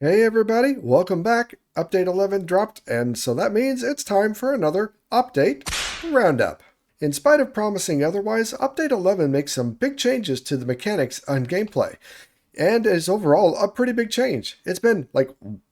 Hey everybody, welcome back. Update 11 dropped, and so that means it's time for another update roundup. In spite of promising otherwise, Update 11 makes some big changes to the mechanics and gameplay, and is overall a pretty big change. It's been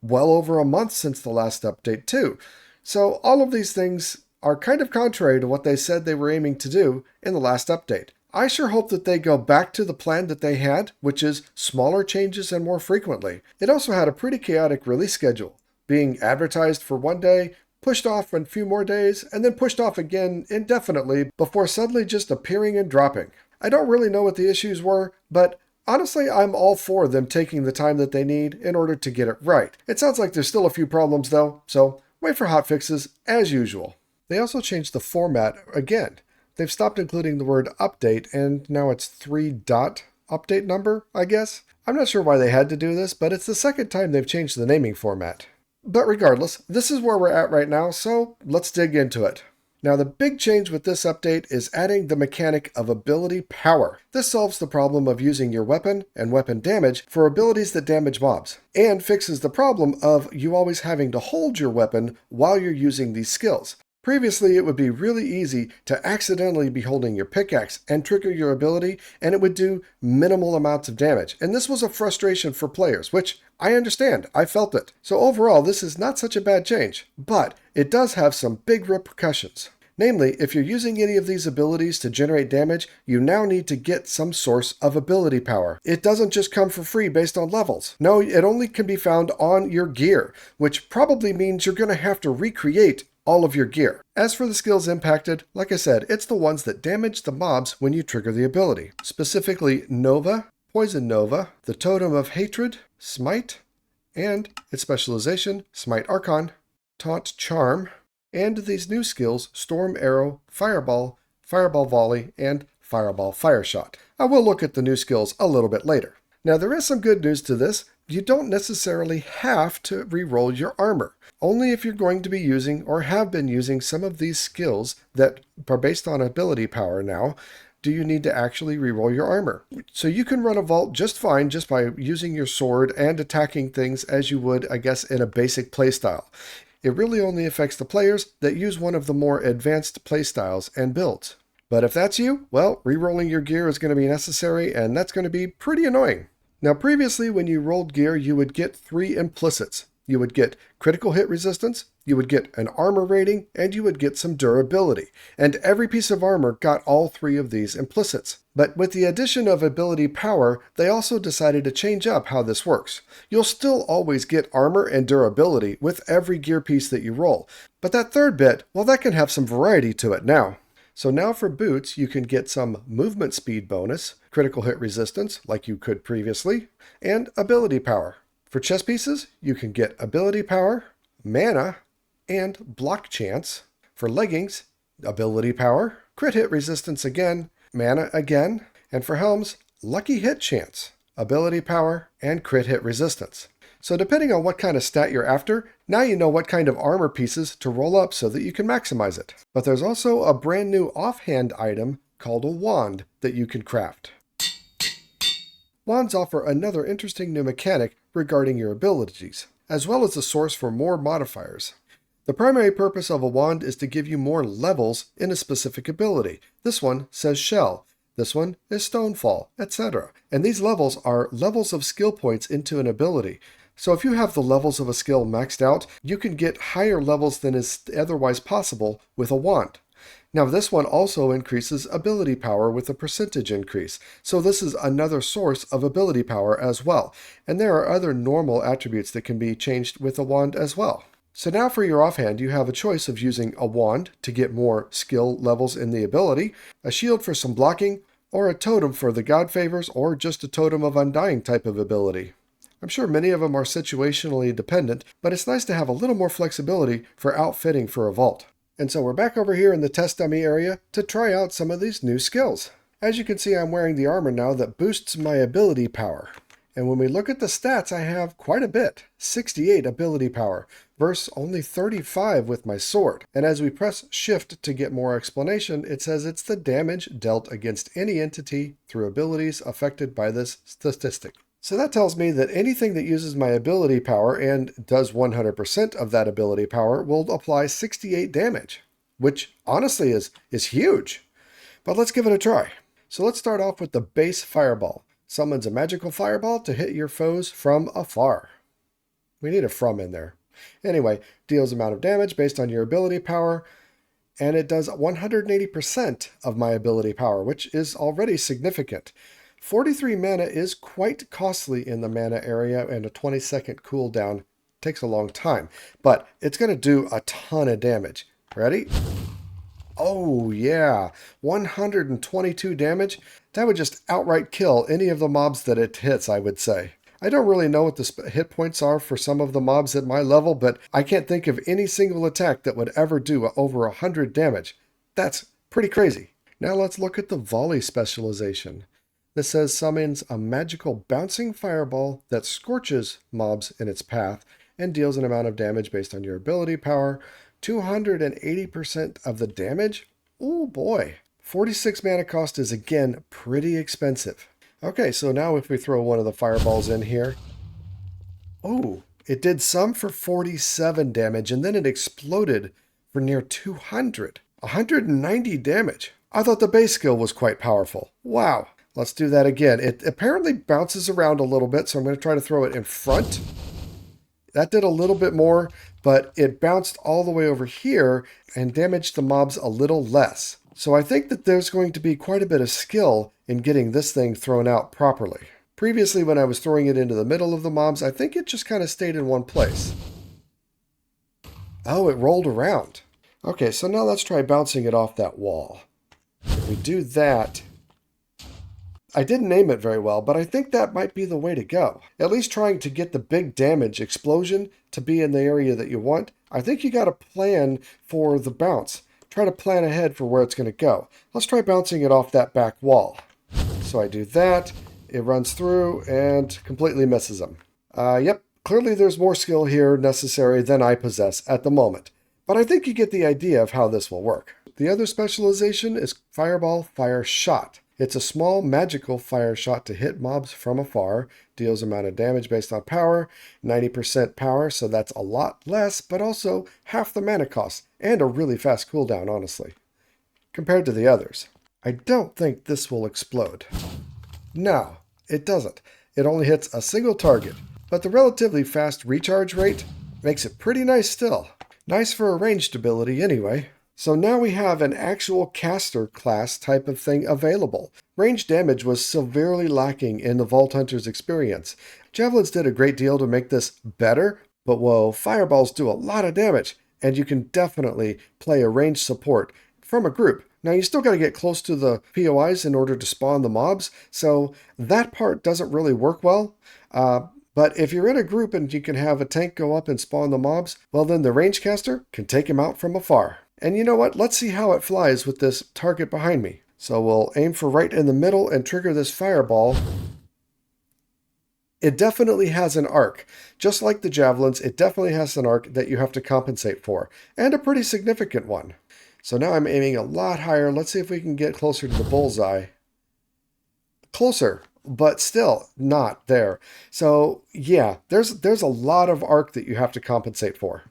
well over a month since the last update too, so all of these things are kind of contrary to what they said they were aiming to do in the last update. I sure hope that they go back to the plan that they had, which is smaller changes and more frequently. It also had a pretty chaotic release schedule, being advertised for one day, pushed off a few more days, and then pushed off again indefinitely before suddenly just appearing and dropping. I don't really know what the issues were, but honestly, I'm all for them taking the time that they need in order to get it right. It sounds like there's still a few problems though, so wait for hotfixes as usual. They also changed the format again. They've stopped including the word update, and now it's 3 update number, I guess. I'm not sure why they had to do this, but it's the second time they've changed the naming format. But regardless, this is where we're at right now, so let's dig into it. Now, the big change with this update is adding the mechanic of ability power. This solves the problem of using your weapon and weapon damage for abilities that damage mobs, and fixes the problem of you always having to hold your weapon while you're using these skills. Previously, it would be really easy to accidentally be holding your pickaxe and trigger your ability, and it would do minimal amounts of damage. And this was a frustration for players, which I understand. I felt it. So overall, this is not such a bad change, but it does have some big repercussions. Namely, if you're using any of these abilities to generate damage, you now need to get some source of ability power. It doesn't just come for free based on levels. No, it only can be found on your gear, which probably means you're going to have to recreate all of your gear. As for the skills impacted, like I said, it's the ones that damage the mobs when you trigger the ability. Specifically Nova, Poison Nova, the Totem of Hatred, Smite, and its specialization, Smite Archon, Taunt Charm, and these new skills, Storm Arrow, Fireball, Fireball Volley, and Fireball Fireshot. I will look at the new skills a little bit later. Now there is some good news to this. You don't necessarily have to re-roll your armor. Only if you're going to be using or have been using some of these skills that are based on ability power now, do you need to actually re-roll your armor. So you can run a vault just fine just by using your sword and attacking things as you would, I guess, in a basic playstyle. It really only affects the players that use one of the more advanced playstyles and builds. But if that's you, well, re-rolling your gear is going to be necessary, and that's going to be pretty annoying. Now previously when you rolled gear, you would get 3 implicits. You would get critical hit resistance, you would get an armor rating, and you would get some durability. And every piece of armor got all 3 of these implicits. But with the addition of ability power, they also decided to change up how this works. You'll still always get armor and durability with every gear piece that you roll. But that third bit, well, that can have some variety to it now. So now for boots, you can get some movement speed bonus, critical hit resistance, like you could previously, and ability power. For chest pieces, you can get ability power, mana, and block chance. For leggings, ability power, crit hit resistance again, mana again, and for helms, lucky hit chance, ability power, and crit hit resistance. So depending on what kind of stat you're after, now you know what kind of armor pieces to roll up so that you can maximize it. But there's also a brand new offhand item called a wand that you can craft. Wands offer another interesting new mechanic regarding your abilities, as well as a source for more modifiers. The primary purpose of a wand is to give you more levels in a specific ability. This one says Shell. This one is Stonefall, etc. And these levels are levels of skill points into an ability. So if you have the levels of a skill maxed out, you can get higher levels than is otherwise possible with a wand. Now this one also increases ability power with a percentage increase, so this is another source of ability power as well. And there are other normal attributes that can be changed with a wand as well. So now for your offhand, you have a choice of using a wand to get more skill levels in the ability, a shield for some blocking, or a totem for the god favors, or just a totem of undying type of ability. I'm sure many of them are situationally dependent, but it's nice to have a little more flexibility for outfitting for a vault. And so we're back over here in the test dummy area to try out some of these new skills. As you can see, I'm wearing the armor now that boosts my ability power. And when we look at the stats, I have quite a bit, 68 ability power, versus only 35 with my sword. And as we press shift to get more explanation, it says it's the damage dealt against any entity through abilities affected by this statistic. So that tells me that anything that uses my ability power and does 100% of that ability power will apply 68 damage, which honestly is huge. But let's give it a try. So let's start off with the base fireball. Summons a magical fireball to hit your foes from afar. We need a from in there. Anyway, deals amount of damage based on your ability power, and it does 180% of my ability power, which is already significant. 43 mana is quite costly in the mana area, and a 20-second cooldown takes a long time, but it's going to do a ton of damage. Ready? Oh yeah, 122 damage. That would just outright kill any of the mobs that it hits, I would say. I don't really know what the hit points are for some of the mobs at my level, but I can't think of any single attack that would ever do over 100 damage. That's pretty crazy. Now let's look at the volley specialization. This says summons a magical bouncing fireball that scorches mobs in its path and deals an amount of damage based on your ability power. 280% of the damage? Oh boy. 46 mana cost is again pretty expensive. Okay, so now if we throw one of the fireballs in here. Oh, it did some for 47 damage and then it exploded for near 200. 190 damage. I thought the base skill was quite powerful. Wow. Let's do that again. It apparently bounces around a little bit, so I'm going to try to throw it in front. That did a little bit more, but it bounced all the way over here and damaged the mobs a little less. So I think that there's going to be quite a bit of skill in getting this thing thrown out properly. Previously, when I was throwing it into the middle of the mobs, I think it just kind of stayed in one place. Oh, it rolled around. Okay, so now let's try bouncing it off that wall. If we do that, I didn't name it very well, but I think that might be the way to go. At least trying to get the big damage explosion to be in the area that you want. I think you got to plan for the bounce. Try to plan ahead for where it's going to go. Let's try bouncing it off that back wall. So I do that. It runs through and completely misses them. Yep, clearly there's more skill here necessary than I possess at the moment. But I think you get the idea of how this will work. The other specialization is Fireball Fire Shot. It's a small magical fire shot to hit mobs from afar, deals amount of damage based on power, 90% power, so that's a lot less, but also half the mana cost, and a really fast cooldown, honestly, compared to the others. I don't think this will explode. No, it doesn't. It only hits a single target, but the relatively fast recharge rate makes it pretty nice still. Nice for a ranged ability anyway. So now we have an actual caster class type of thing available. Range damage was severely lacking in the Vault Hunter's experience. Javelins did a great deal to make this better, but whoa, fireballs do a lot of damage, and you can definitely play a ranged support from a group. Now you still got to get close to the POIs in order to spawn the mobs, so that part doesn't really work well. But if you're in a group and you can have a tank go up and spawn the mobs, well then the range caster can take him out from afar. And you know what? Let's see how it flies with this target behind me. So we'll aim for right in the middle and trigger this fireball. It definitely has an arc. Just like the javelins, it definitely has an arc that you have to compensate for. And a pretty significant one. So now I'm aiming a lot higher. Let's see if we can get closer to the bullseye. Closer, but still not there. So yeah, there's a lot of arc that you have to compensate for.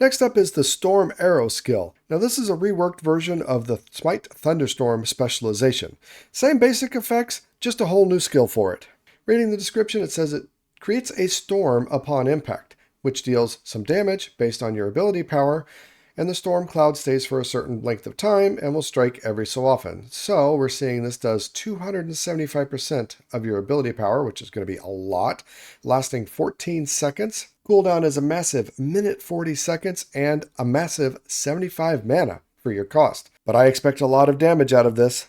Next up is the Storm Arrow skill. Now this is a reworked version of the Smite Thunderstorm specialization. Same basic effects, just a whole new skill for it. Reading the description, it says it creates a storm upon impact, which deals some damage based on your ability power, and the storm cloud stays for a certain length of time and will strike every so often. So we're seeing this does 275% of your ability power, which is going to be a lot, lasting 14 seconds. Cooldown is a massive minute 40 seconds and a massive 75 mana for your cost. But I expect a lot of damage out of this.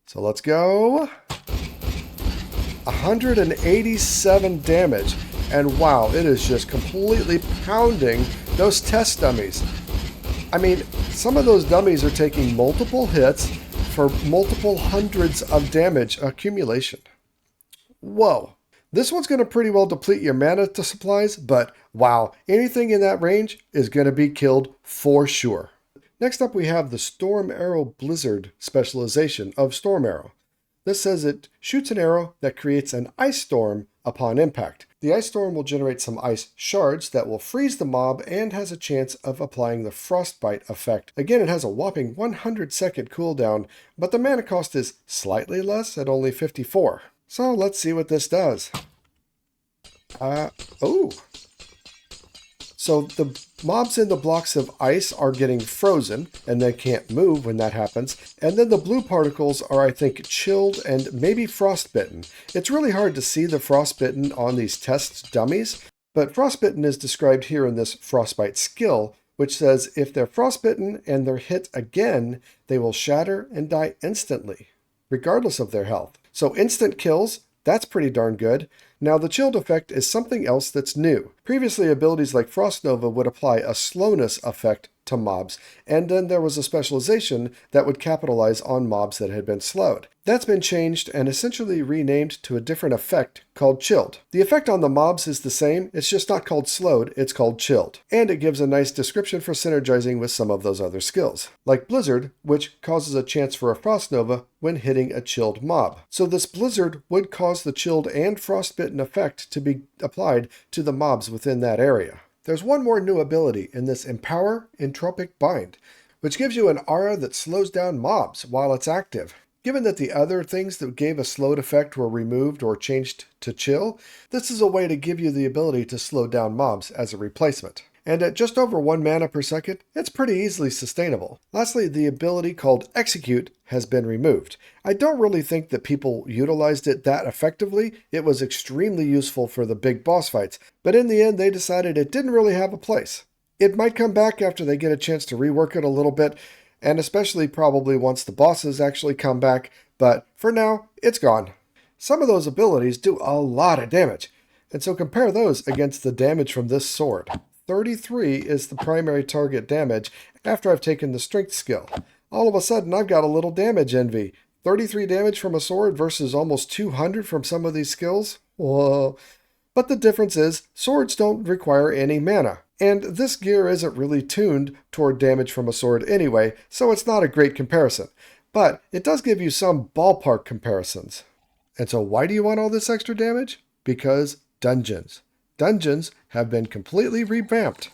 So let's go. 187 damage. And wow, it is just completely pounding those test dummies. I mean, some of those dummies are taking multiple hits for multiple hundreds of damage accumulation. Whoa. This one's going to pretty well deplete your mana supplies, but wow, anything in that range is going to be killed for sure. Next up we have the Storm Arrow Blizzard specialization of Storm Arrow. This says it shoots an arrow that creates an ice storm upon impact. The ice storm will generate some ice shards that will freeze the mob and has a chance of applying the frostbite effect. Again, it has a whopping 100-second cooldown, but the mana cost is slightly less at only 54. So let's see what this does. So the mobs in the blocks of ice are getting frozen, and they can't move when that happens. And then the blue particles are, I think, chilled and maybe frostbitten. It's really hard to see the frostbitten on these test dummies, but frostbitten is described here in this frostbite skill, which says if they're frostbitten and they're hit again, they will shatter and die instantly, regardless of their health. So instant kills, that's pretty darn good. Now the chilled effect is something else that's new. Previously, abilities like Frost Nova would apply a slowness effect to mobs, and then there was a specialization that would capitalize on mobs that had been slowed. That's been changed and essentially renamed to a different effect called chilled. The effect on the mobs is the same, it's just not called slowed, it's called chilled. And it gives a nice description for synergizing with some of those other skills, like Blizzard, which causes a chance for a Frost Nova when hitting a chilled mob. So this Blizzard would cause the chilled and frostbitten effect to be applied to the mobs within that area. There's one more new ability in this Empower Entropic Bind, which gives you an aura that slows down mobs while it's active. Given that the other things that gave a slowed effect were removed or changed to chill, this is a way to give you the ability to slow down mobs as a replacement. And at just over 1 mana per second, it's pretty easily sustainable. Lastly, the ability called Execute has been removed. I don't really think that people utilized it that effectively. It was extremely useful for the big boss fights, but in the end they decided it didn't really have a place. It might come back after they get a chance to rework it a little bit, and especially probably once the bosses actually come back, but for now, it's gone. Some of those abilities do a lot of damage, and so compare those against the damage from this sword. 33 is the primary target damage after I've taken the strength skill. All of a sudden, I've got a little damage envy. 33 damage from a sword versus almost 200 from some of these skills? Whoa. But the difference is, swords don't require any mana. And this gear isn't really tuned toward damage from a sword anyway, so it's not a great comparison. But it does give you some ballpark comparisons. And so why do you want all this extra damage? Because dungeons. Dungeons have been completely revamped.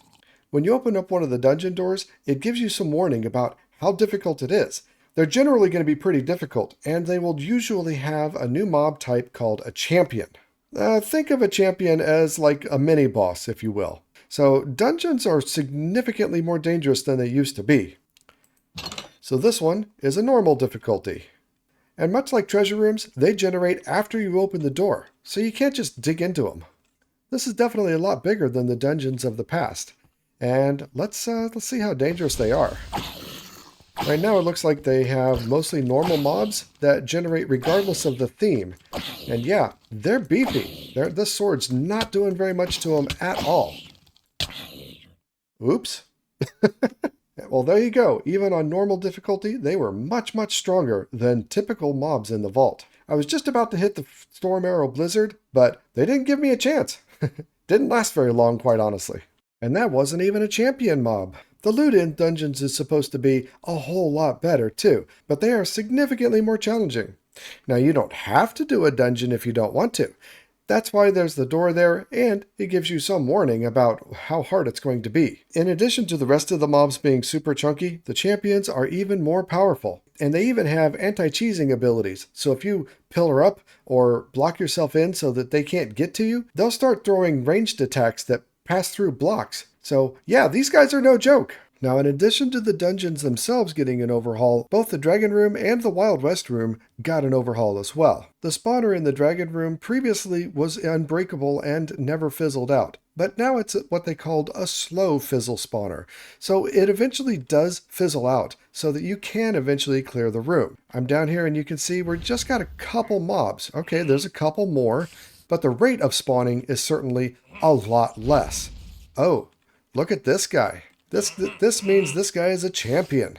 When you open up one of the dungeon doors, it gives you some warning about how difficult it is. They're generally going to be pretty difficult, and they will usually have a new mob type called a champion. Think of a champion as like a mini-boss, if you will. So dungeons are significantly more dangerous than they used to be. So this one is a normal difficulty. And much like treasure rooms, they generate after you open the door, so you can't just dig into them. This is definitely a lot bigger than the dungeons of the past. And let's see how dangerous they are. Right now it looks like they have mostly normal mobs that generate regardless of the theme. And yeah, they're beefy. This sword's not doing very much to them at all. Oops. Well, there you go. Even on normal difficulty, they were much, much stronger than typical mobs in the vault. I was just about to hit the Storm Arrow Blizzard, but they didn't give me a chance. Didn't last very long, quite honestly. And that wasn't even a champion mob. The loot in dungeons is supposed to be a whole lot better too, but they are significantly more challenging. Now, you don't have to do a dungeon if you don't want to. That's why there's the door there, and it gives you some warning about how hard it's going to be. In addition to the rest of the mobs being super chunky, the champions are even more powerful. And they even have anti-cheesing abilities, so if you pillar up or block yourself in so that they can't get to you, they'll start throwing ranged attacks that pass through blocks. So yeah, these guys are no joke. Now, in addition to the dungeons themselves getting an overhaul, both the Dragon Room and the Wild West Room got an overhaul as well. The spawner in the Dragon Room previously was unbreakable and never fizzled out, but now it's what they called a slow fizzle spawner. So it eventually does fizzle out so that you can eventually clear the room. I'm down here and you can see we've just got a couple mobs. Okay, there's a couple more, but the rate of spawning is certainly a lot less. Oh, look at this guy. This means this guy is a champion.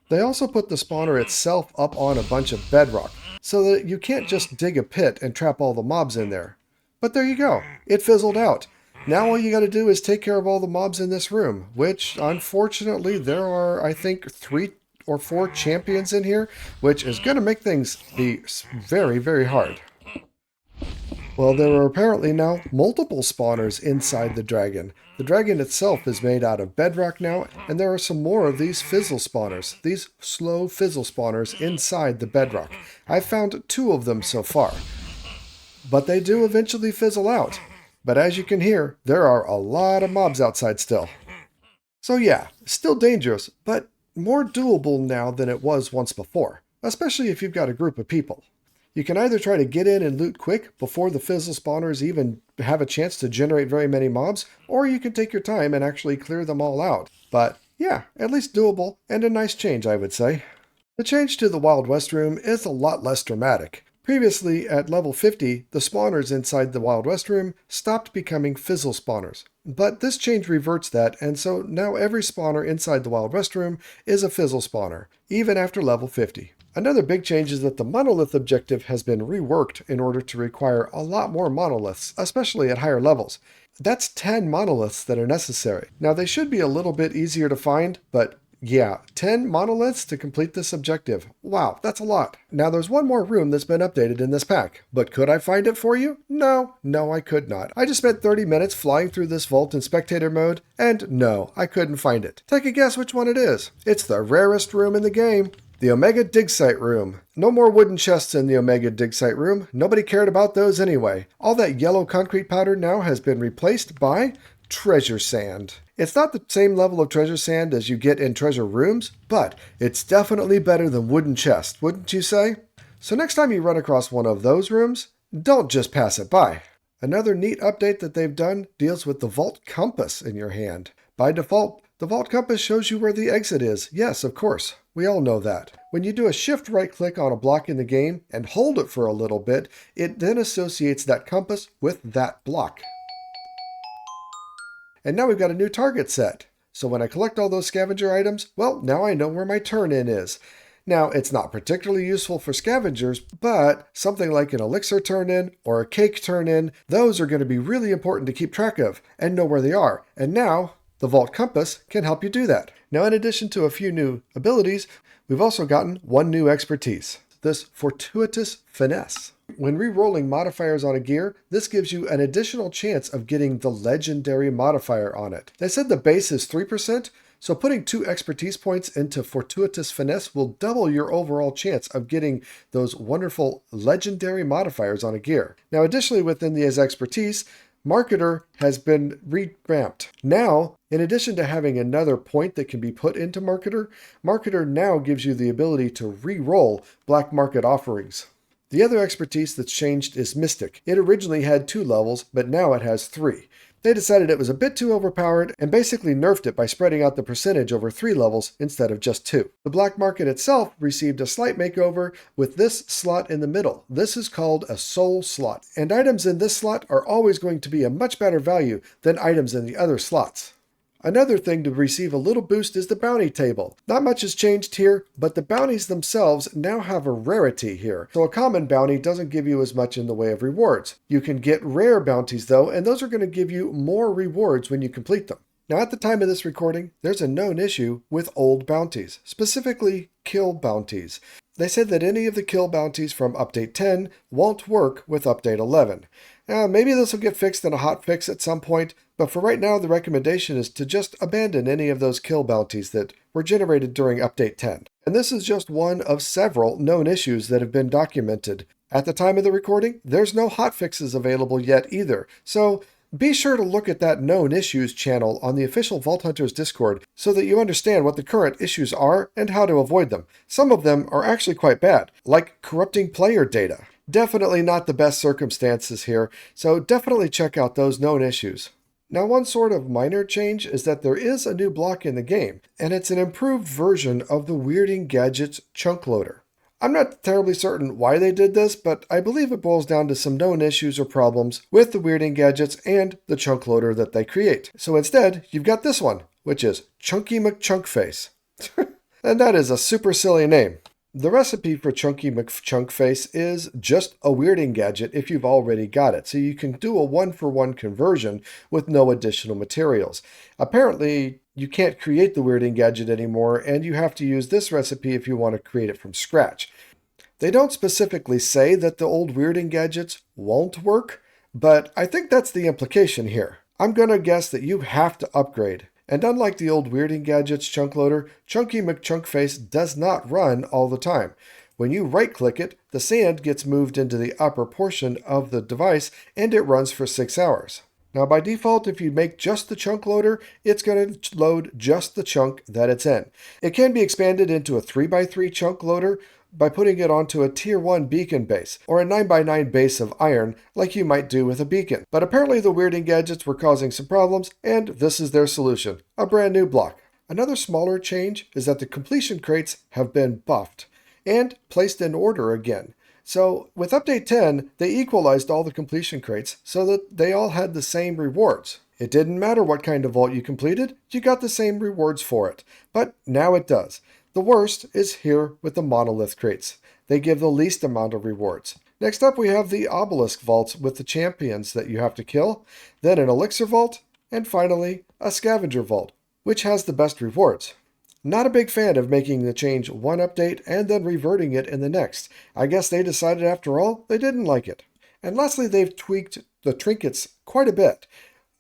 They also put the spawner itself up on a bunch of bedrock, so that you can't just dig a pit and trap all the mobs in there. But there you go. It fizzled out. Now all you got to do is take care of all the mobs in this room, which unfortunately there are, I think, 3 or 4 champions in here, which is going to make things be very, very hard. Well, there are apparently now multiple spawners inside the dragon. The dragon itself is made out of bedrock now, and there are some more of these fizzle spawners, these slow fizzle spawners inside the bedrock. I've found 2 of them so far, but they do eventually fizzle out. But as you can hear, there are a lot of mobs outside still. So yeah, still dangerous, but more doable now than it was once before, especially if you've got a group of people. You can either try to get in and loot quick before the fizzle spawners even have a chance to generate very many mobs, or you can take your time and actually clear them all out. But yeah, at least doable and a nice change, I would say. The change to the Wild West room is a lot less dramatic. Previously, at level 50, the spawners inside the Wild West room stopped becoming fizzle spawners. But this change reverts that, and so now every spawner inside the Wild West room is a fizzle spawner, even after level 50. Another big change is that the monolith objective has been reworked in order to require a lot more monoliths, especially at higher levels. That's 10 monoliths that are necessary. Now they should be a little bit easier to find, but yeah, 10 monoliths to complete this objective. Wow, that's a lot. Now there's one more room that's been updated in this pack, but could I find it for you? No, I could not. I just spent 30 minutes flying through this vault in spectator mode, and no, I couldn't find it. Take a guess which one it is. It's the rarest room in the game. The Omega Dig Site Room. No more wooden chests in the Omega Dig Site Room. Nobody cared about those anyway. All that yellow concrete powder now has been replaced by treasure sand. It's not the same level of treasure sand as you get in treasure rooms, but it's definitely better than wooden chests, wouldn't you say? So next time you run across one of those rooms, don't just pass it by. Another neat update that they've done deals with the Vault Compass in your hand. By default, the Vault Compass shows you where the exit is. Yes, of course. We all know that. When you do a shift right click on a block in the game and hold it for a little bit, it then associates that compass with that block. And now we've got a new target set. So when I collect all those scavenger items, well, now I know where my turn-in is. Now, it's not particularly useful for scavengers, but something like an elixir turn-in or a cake turn-in, those are going to be really important to keep track of and know where they are. And now, the Vault Compass can help you do that. Now, in addition to a few new abilities, we've also gotten one new expertise, this Fortuitous Finesse. When re-rolling modifiers on a gear, this gives you an additional chance of getting the legendary modifier on it. They said the base is 3%, so putting 2 expertise points into Fortuitous Finesse will double your overall chance of getting those wonderful legendary modifiers on a gear. Now, additionally within the expertise, Marketer has been revamped. Now, in addition to having another point that can be put into Marketer, Marketer now gives you the ability to re-roll black market offerings. The other expertise that's changed is Mystic. It originally had 2 levels, but now it has 3. They decided it was a bit too overpowered and basically nerfed it by spreading out the percentage over 3 levels instead of just 2. The black market itself received a slight makeover with this slot in the middle. This is called a soul slot, and items in this slot are always going to be a much better value than items in the other slots. Another thing to receive a little boost is the bounty table. Not much has changed here, but the bounties themselves now have a rarity here. So a common bounty doesn't give you as much in the way of rewards. You can get rare bounties though, and those are going to give you more rewards when you complete them. Now at the time of this recording, there's a known issue with old bounties, specifically kill bounties. They said that any of the kill bounties from Update 10 won't work with Update 11. Now, maybe this will get fixed in a hotfix at some point, but for right now the recommendation is to just abandon any of those kill bounties that were generated during Update 10. And this is just one of several known issues that have been documented. At the time of the recording, there's no hotfixes available yet either, so be sure to look at that known issues channel on the official Vault Hunters Discord so that you understand what the current issues are and how to avoid them. Some of them are actually quite bad, like corrupting player data. Definitely not the best circumstances here, so definitely check out those known issues. Now, one sort of minor change is that there is a new block in the game, and it's an improved version of the Weirding Gadgets chunk loader. I'm not terribly certain why they did this, but I believe it boils down to some known issues or problems with the Weirding Gadgets and the chunk loader that they create. So instead, you've got this one, which is Chunky McChunkface. And that is a super silly name. The recipe for Chunky McChunkface is just a Weirding gadget if you've already got it, so you can do a one-for-one conversion with no additional materials. Apparently, you can't create the Weirding gadget anymore, and you have to use this recipe if you want to create it from scratch. They don't specifically say that the old Weirding gadgets won't work, But I think that's the implication here. I'm gonna guess that you have to upgrade. And unlike the old Weirding Gadgets chunk loader, Chunky McChunkface does not run all the time. When you right-click it, the sand gets moved into the upper portion of the device and it runs for 6 hours. Now by default, if you make just the chunk loader, it's going to load just the chunk that it's in. It can be expanded into a 3x3 chunk loader by putting it onto a tier 1 beacon base, or a 9x9 base of iron like you might do with a beacon. But apparently the Weirding Gadgets were causing some problems, and this is their solution, a brand new block. Another smaller change is that the completion crates have been buffed and placed in order again. So with update 10, they equalized all the completion crates so that they all had the same rewards. It didn't matter what kind of vault you completed, you got the same rewards for it. But now it does. The worst is here with the monolith crates. They give the least amount of rewards. Next up we have the obelisk vaults with the champions that you have to kill, then an elixir vault, and finally a scavenger vault, which has the best rewards. Not a big fan of making the change one update and then reverting it in the next. I guess they decided after all they didn't like it. And lastly, they've tweaked the trinkets quite a bit.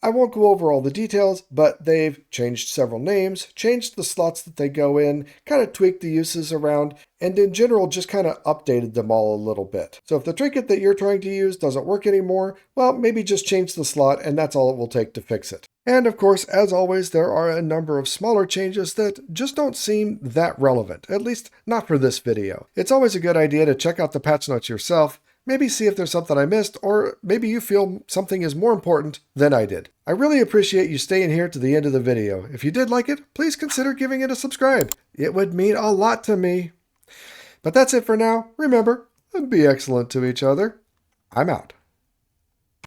I won't go over all the details, but they've changed several names, changed the slots that they go in, kind of tweaked the uses around, and in general just kind of updated them all a little bit. So if the trinket that you're trying to use doesn't work anymore, well, maybe just change the slot and that's all it will take to fix it. And of course, as always, there are a number of smaller changes that just don't seem that relevant, at least not for this video. It's always a good idea to check out the patch notes yourself, maybe see if there's something I missed, or maybe you feel something is more important than I did. I really appreciate you staying here to the end of the video. If you did like it, please consider giving it a subscribe. It would mean a lot to me. But that's it for now. Remember, be excellent to each other. I'm out.